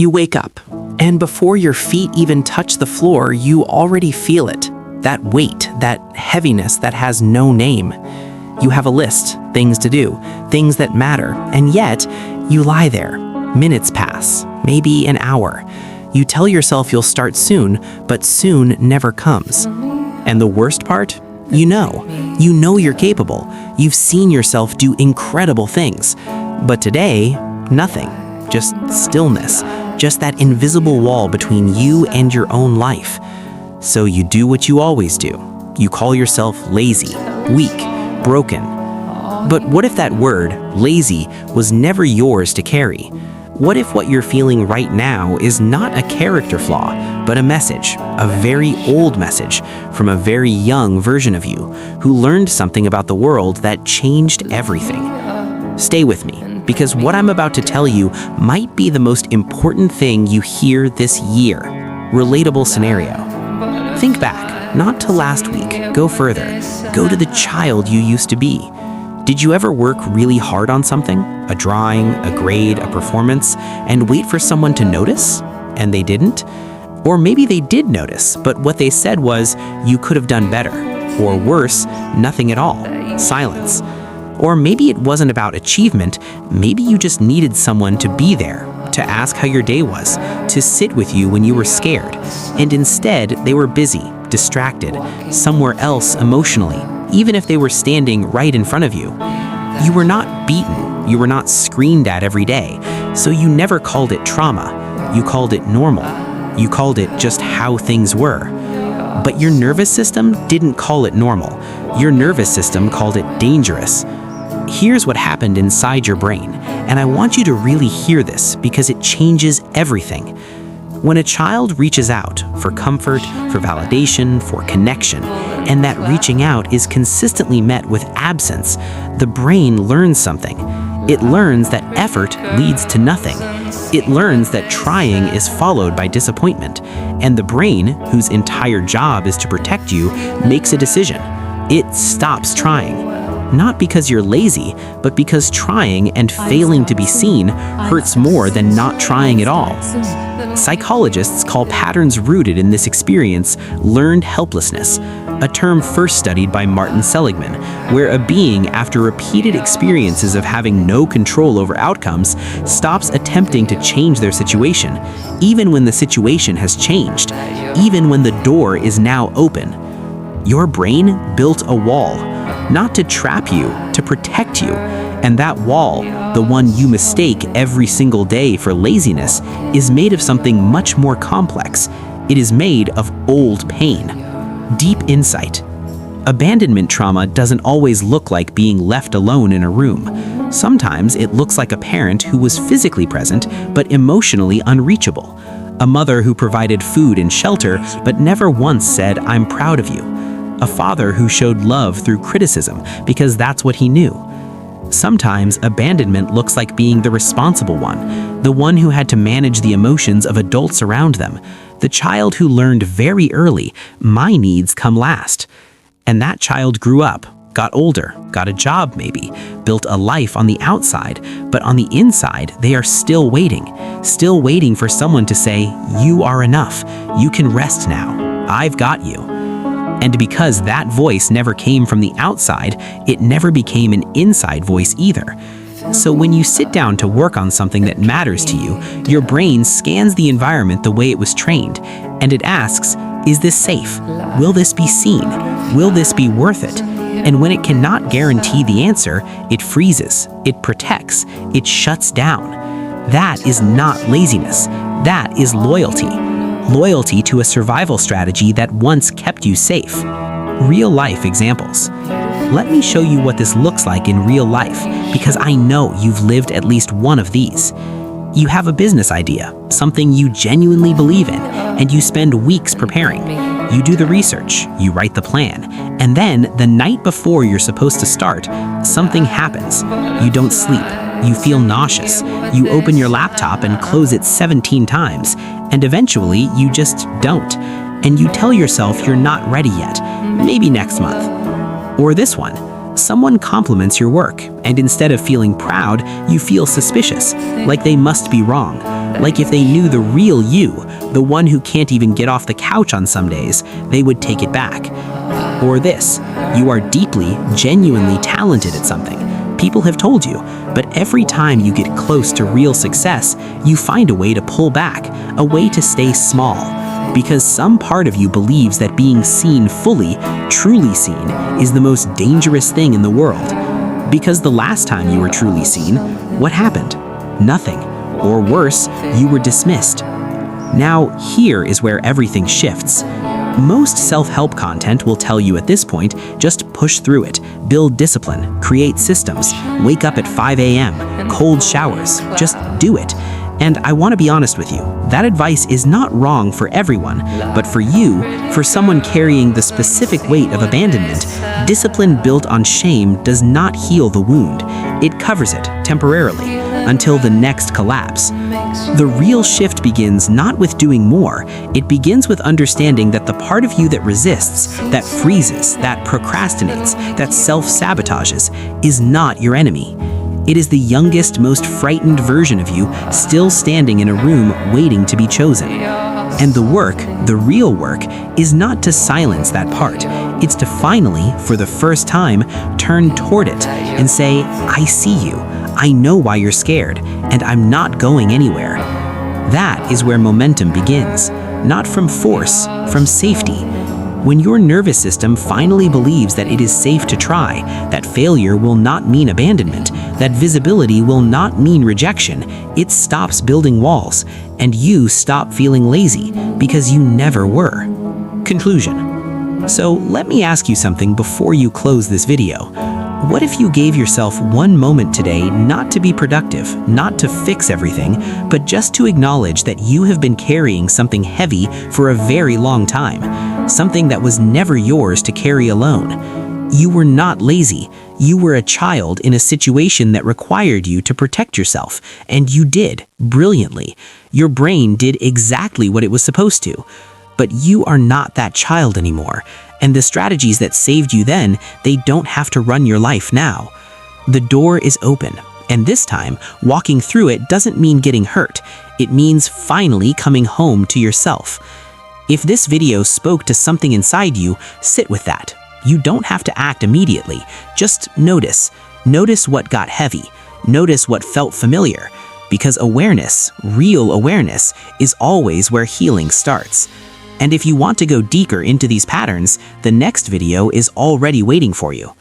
You wake up, and before your feet even touch the floor, you already feel it. That weight, that heaviness that has no name. You have a list, things to do, things that matter, and yet you lie there. Minutes pass, maybe an hour. You tell yourself you'll start soon, but soon never comes. And the worst part? You know you're capable. You've seen yourself do incredible things. But today, nothing. Just stillness. Just that invisible wall between you and your own life. So you do what you always do. You call yourself lazy, weak, broken. But what if that word, lazy, was never yours to carry? What if what you're feeling right now is not a character flaw, but a message, a very old message from a very young version of you who learned something about the world that changed everything? Stay with me, because what I'm about to tell you might be the most important thing you hear this year. Relatable scenario. Think back, not to last week, go further. Go to the child you used to be. Did you ever work really hard on something? A drawing, a grade, a performance, and wait for someone to notice? And they didn't? Or maybe they did notice, but what they said was, you could have done better. Or worse, nothing at all. Silence. Or maybe it wasn't about achievement, maybe you just needed someone to be there, to ask how your day was, to sit with you when you were scared. And instead, they were busy, distracted, somewhere else emotionally, even if they were standing right in front of you. You were not beaten, you were not screamed at every day, so you never called it trauma. You called it normal. You called it just how things were. But your nervous system didn't call it normal. Your nervous system called it dangerous. Here's what happened inside your brain, and I want you to really hear this because it changes everything. When a child reaches out for comfort, for validation, for connection, and that reaching out is consistently met with absence, the brain learns something. It learns that effort leads to nothing. It learns that trying is followed by disappointment, and the brain, whose entire job is to protect you, makes a decision. It stops trying. Not because you're lazy, but because trying and failing to be seen hurts more than not trying at all. Psychologists call patterns rooted in this experience learned helplessness, a term first studied by Martin Seligman, where a being, after repeated experiences of having no control over outcomes, stops attempting to change their situation, even when the situation has changed, even when the door is now open. Your brain built a wall, not to trap you, to protect you. And that wall, the one you mistake every single day for laziness, is made of something much more complex. It is made of old pain, deep insight. Abandonment trauma doesn't always look like being left alone in a room. Sometimes it looks like a parent who was physically present but emotionally unreachable. A mother who provided food and shelter but never once said, "I'm proud of you." A father who showed love through criticism because that's what he knew. Sometimes abandonment looks like being the responsible one, the one who had to manage the emotions of adults around them, the child who learned very early, my needs come last. And that child grew up, got older, got a job maybe, built a life on the outside, but on the inside, they are still waiting for someone to say, "You are enough, you can rest now, I've got you." And because that voice never came from the outside, it never became an inside voice either. So when you sit down to work on something that matters to you, your brain scans the environment the way it was trained, and it asks, is this safe? Will this be seen? Will this be worth it? And when it cannot guarantee the answer, it freezes, it protects, it shuts down. That is not laziness. That is loyalty. Loyalty to a survival strategy that once kept you safe. Real-life examples. Let me show you what this looks like in real life, because I know you've lived at least one of these. You have a business idea, something you genuinely believe in, and you spend weeks preparing. You do the research, you write the plan, and then the night before you're supposed to start, something happens. You don't sleep. You feel nauseous. You open your laptop and close it 17 times, and eventually you just don't. And you tell yourself you're not ready yet, maybe next month. Or this one, Someone compliments your work, and instead of feeling proud, you feel suspicious, like they must be wrong. Like if they knew the real you, the one who can't even get off the couch on some days, they would take it back. Or this, you are deeply, genuinely talented at something. People have told you, but every time you get close to real success, you find a way to pull back, a way to stay small. Because some part of you believes that being seen fully, truly seen, is the most dangerous thing in the world. Because the last time you were truly seen, what happened? Nothing. Or worse, you were dismissed. Now, here is where everything shifts. Most self-help content will tell you at this point, just push through it, build discipline, create systems, wake up at 5 a.m., cold showers, just do it. And I want to be honest with you, that advice is not wrong for everyone, but for you, for someone carrying the specific weight of abandonment, discipline built on shame does not heal the wound. It covers it temporarily until the next collapse. The real shift begins not with doing more, it begins with understanding that the part of you that resists, that freezes, that procrastinates, that self-sabotages, is not your enemy. It is the youngest, most frightened version of you still standing in a room waiting to be chosen. And the work, the real work, is not to silence that part. It's to finally, for the first time, turn toward it and say, I see you, I know why you're scared, and I'm not going anywhere. That is where momentum begins, not from force, from safety. When your nervous system finally believes that it is safe to try, that failure will not mean abandonment, that visibility will not mean rejection, it stops building walls, and you stop feeling lazy because you never were. Conclusion. So let me ask you something before you close this video. What if you gave yourself one moment today not to be productive, not to fix everything, but just to acknowledge that you have been carrying something heavy for a very long time, something that was never yours to carry alone? You were not lazy. You were a child in a situation that required you to protect yourself, and you did, brilliantly. Your brain did exactly what it was supposed to. But you are not that child anymore, and the strategies that saved you then, they don't have to run your life now. The door is open, and this time, walking through it doesn't mean getting hurt. It means finally coming home to yourself. If this video spoke to something inside you, sit with that. You don't have to act immediately. Just notice. Notice what got heavy. Notice what felt familiar. Because awareness, real awareness, is always where healing starts. And if you want to go deeper into these patterns, the next video is already waiting for you.